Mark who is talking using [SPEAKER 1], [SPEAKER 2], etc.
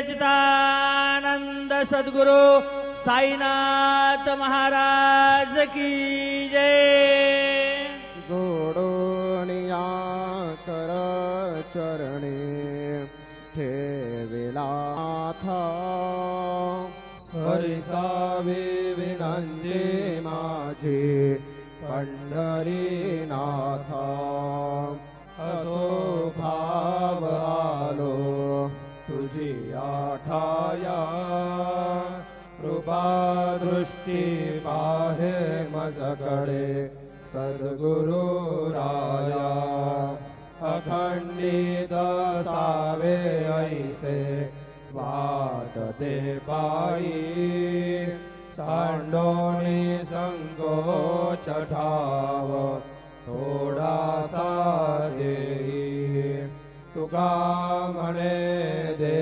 [SPEAKER 1] सच्चिदानंद सद्गुरु साईनाथ महाराज की जय।
[SPEAKER 2] जोडोनिया कर चरणी ठेविलाथ हरिसावी विनंती माझी पंढरीनाथ असो भाव आलो तुझी आठाया कृपा दृष्टी पाहे मजकडे सद्गुरु राया अखंडित सावे ऐसे वाटते पायी सांडोनी संकोच ठाव थोडासा देई तुका म्हणे दे